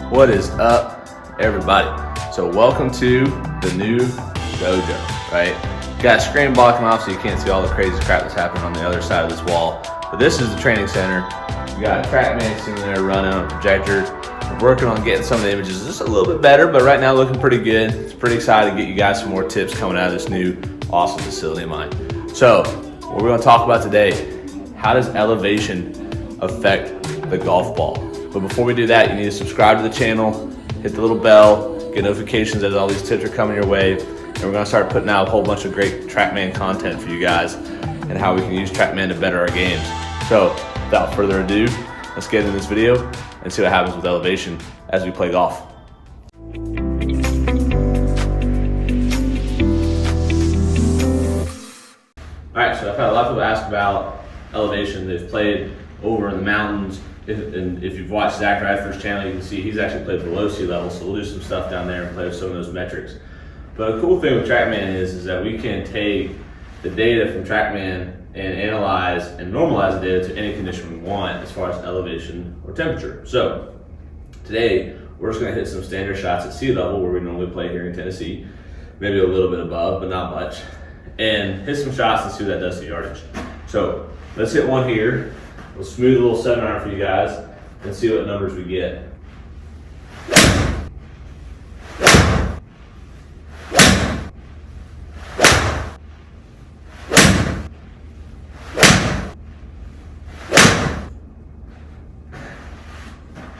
What is up, everybody? So welcome to the new dojo, right? You got a screen blocking off so you can't see all the crazy crap that's happening on the other side of this wall. But this is the training center. You got a TrackMan sitting there running on a projector. We're working on getting some of the images just a little bit better, but right now looking pretty good. It's pretty excited to get you guys some more tips coming out of this new awesome facility of mine. So what we're going to talk about today, how does elevation affect the golf ball? But before we do that, you need to subscribe to the channel, hit the little bell, get notifications as all these tips are coming your way. And we're gonna start putting out a whole bunch of great TrackMan content for you guys and how we can use TrackMan to better our games. So without further ado, let's get into this video and see what happens with elevation as we play golf. All right, so I've had a lot of people ask about elevation. They've played over in the mountains. And if you've watched Zach Radford's channel, you can see he's actually played below sea level, so we'll do some stuff down there and play with some of those metrics. But a cool thing with TrackMan is that we can take the data from TrackMan and analyze and normalize the data to any condition we want as far as elevation or temperature. So today, we're just gonna hit some standard shots at sea level where we normally play here in Tennessee, maybe a little bit above, but not much, and hit some shots and see what that does to yardage. So let's hit one here. We'll smooth a little 7-iron for you guys and see what numbers we get.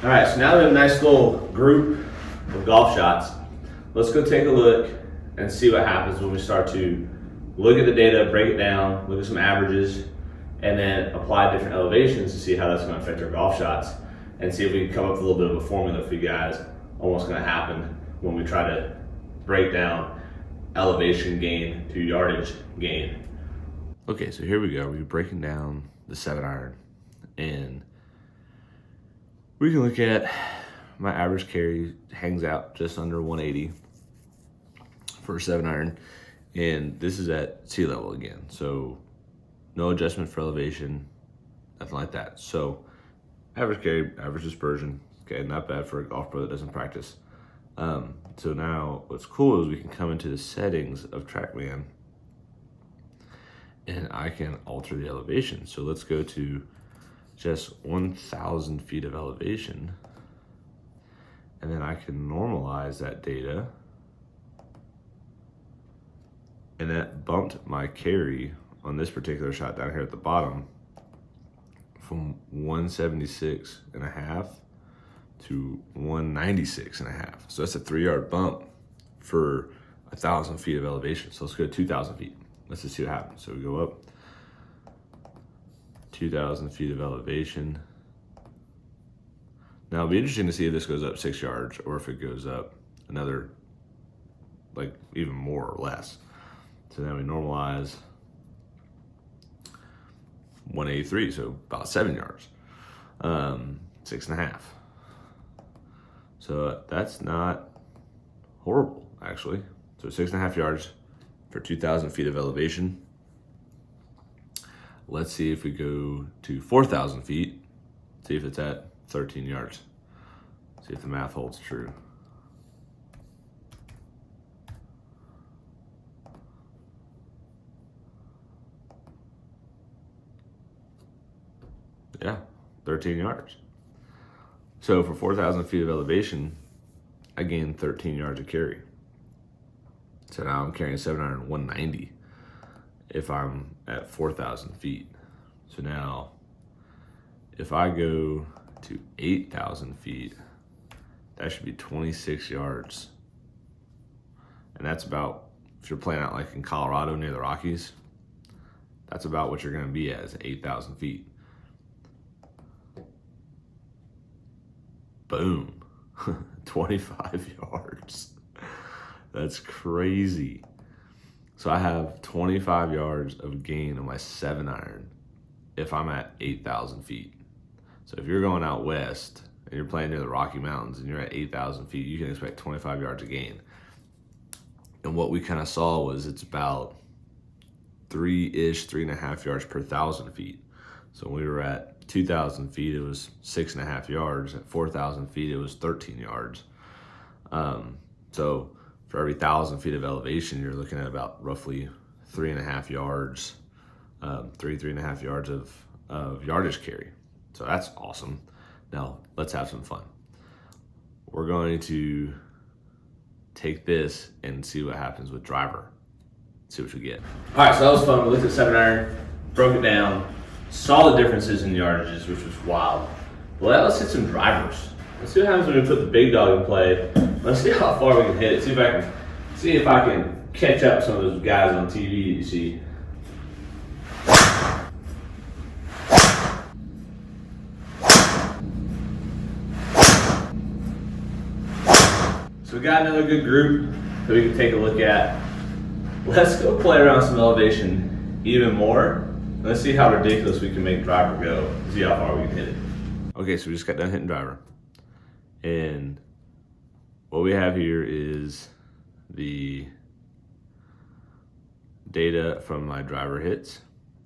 All right, so now we have a nice little group of golf shots. Let's go take a look and see what happens when we start to look at the data, break it down, look at some averages, and then apply different elevations to see how that's going to affect our golf shots and see if we can come up with a little bit of a formula for you guys on what's going to happen when we try to break down elevation gain to yardage gain. Okay, so here we go. We're breaking down the 7-iron, and we can look at my average carry hangs out just under 180 for a 7-iron, and this is at sea level again. So no adjustment for elevation, nothing like that. So average carry, average dispersion, okay, not bad for a golf pro that doesn't practice. So now what's cool is we can come into the settings of TrackMan and I can alter the elevation. So let's go to just 1,000 feet of elevation, and then I can normalize that data, and that bumped my carry on this particular shot down here at the bottom from 176 and a half to 196 and a half. So that's a 3-yard bump for 1,000 feet of elevation. So let's go to 2,000 feet. Let's just see what happens. So we go up 2,000 feet of elevation. Now it'll be interesting to see if this goes up 6 yards or if it goes up another, like even more or less. So then we normalize 183, so about 7 yards, 6.5. So that's not horrible, actually. So 6.5 yards for 2,000 feet of elevation. Let's see if we go to 4,000 feet, see if it's at 13 yards. See if the math holds true. Yeah, 13 yards. So for 4,000 feet of elevation, I gained 13 yards of carry. So now I'm carrying 7-iron 190 if I'm at 4,000 feet. So now if I go to 8,000 feet, that should be 26 yards. And that's about, if you're playing out like in Colorado near the Rockies, that's about what you're gonna be at, is 8,000 feet. Boom, 25 yards. That's crazy. So I have 25 yards of gain on my 7-iron if I'm at 8,000 feet. So if you're going out west and you're playing near the Rocky Mountains and you're at 8,000 feet, you can expect 25 yards of gain. And what we kind of saw was it's about 3-ish, 3.5 yards per 1,000 feet. So when we were at 2,000 feet, it was 6.5 yards. At 4,000 feet, it was 13 yards. So for every 1,000 feet of elevation, you're looking at about roughly 3.5 yards, 3.5 yards of yardage carry. So that's awesome. Now let's have some fun. We're going to take this and see what happens with driver. See what we get. All right, so that was fun. We looked at 7-iron, broke it down, saw the differences in yardages, which was wild. Well, let's hit some drivers. Let's see what happens when we put the big dog in play. Let's see how far we can hit it. See if I can catch up some of those guys on TV that you see. So we got another good group that we can take a look at. Let's go play around some elevation even more. Let's see how ridiculous we can make driver go. See how far we can hit it. Okay, so we just got done hitting driver. And what we have here is the data from my driver hits.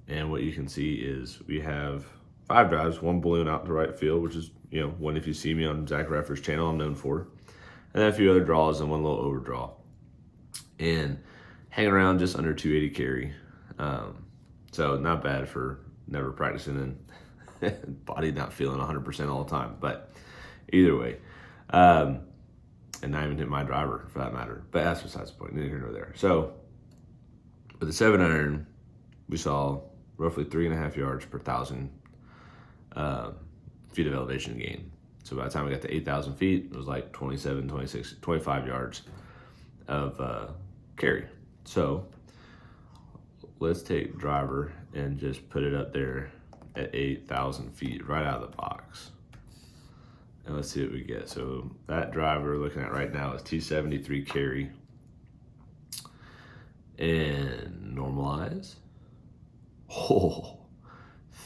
And what you can see is we have 5 drives, 1 balloon out to right field, which is, one if you see me on Zach Raffer's channel, I'm known for. And then a few other draws and 1 little overdraw. And hanging around just under 280 carry. So not bad for never practicing and body not feeling 100% all the time. But either way, and not even hit my driver for that matter. But that's besides the point, neither here nor there. So with the 7-iron, we saw roughly 3.5 yards per 1,000 feet of elevation gain. So by the time we got to 8,000 feet, it was like 27, 26, 25 yards of carry. So let's take driver and just put it up there at 8,000 feet right out of the box. And let's see what we get. So that driver we're looking at right now is 273 carry. And normalize. Oh,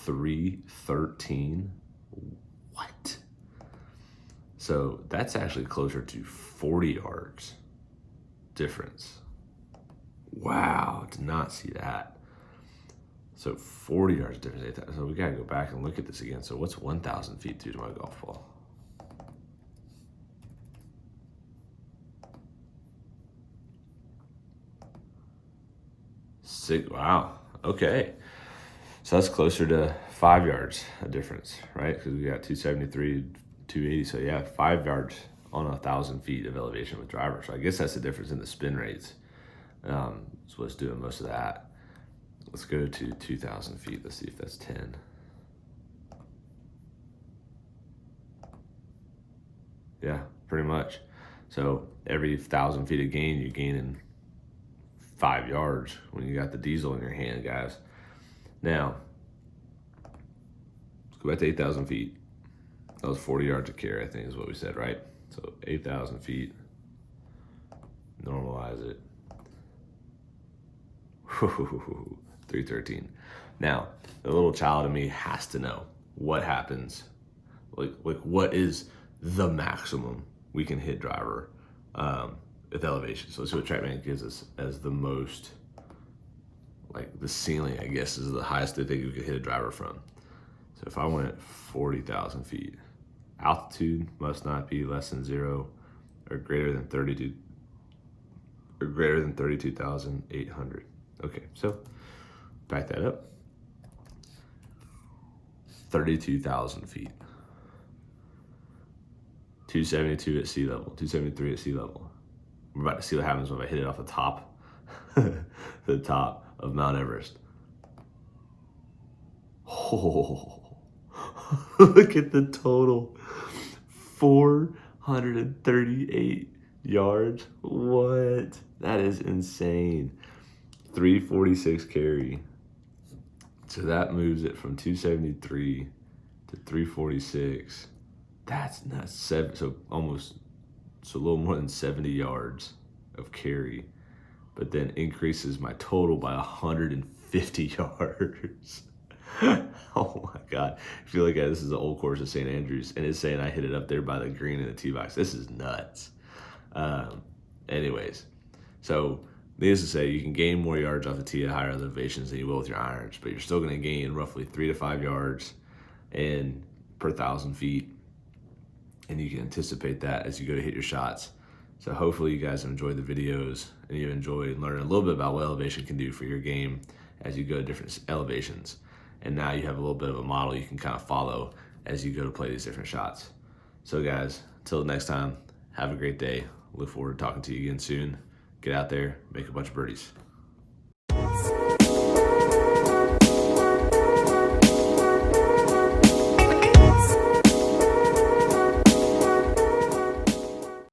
313. What? So that's actually closer to 40 yards difference. Wow, did not see that. So 40 yards difference. So we gotta go back and look at this again. So what's 1,000 feet through to my golf ball? Wow, okay. So that's closer to 5 yards a difference, right? Because we got 273, 280. So yeah, 5 yards on 1,000 feet of elevation with driver. So I guess that's the difference in the spin rates. So let's do most of that. Let's go to 2,000 feet. Let's see if that's 10. Yeah, pretty much. So every 1,000 feet of gain, you're gaining 5 yards when you got the diesel in your hand, guys. Now, let's go back to 8,000 feet. That was 40 yards of carry, I think is what we said, right? So 8,000 feet, normalize it. 313. Now, the little child in me has to know what happens. Like what is the maximum we can hit driver with elevation. So let's see what TrackMan gives us as the most, like the ceiling, I guess, is the highest they think we could hit a driver from. So if I went 40,000 feet, altitude must not be less than 0 or greater than 32,800. Okay, so back that up. 32,000 feet. 272 at sea level, 273 at sea level. We're about to see what happens when I hit it off the top, the top of Mount Everest. Oh, look at the total. 438 yards. What? That is insane. 346 carry. So that moves it from 273 to 346. That's nuts. So a little more than 70 yards of carry, but then increases my total by 150 yards. Oh my God. I feel like this is the old course of St. Andrews, and it's saying I hit it up there by the green in the tee box. This is nuts. Anyways, so needless to say, you can gain more yards off the tee at higher elevations than you will with your irons, but you're still going to gain roughly 3 to 5 yards and per 1,000 feet, and you can anticipate that as you go to hit your shots. So hopefully you guys have enjoyed the videos and you enjoy learning a little bit about what elevation can do for your game as you go to different elevations. And now you have a little bit of a model you can kind of follow as you go to play these different shots. So guys, until next time, have a great day. Look forward to talking to you again soon. Get out there, make a bunch of birdies.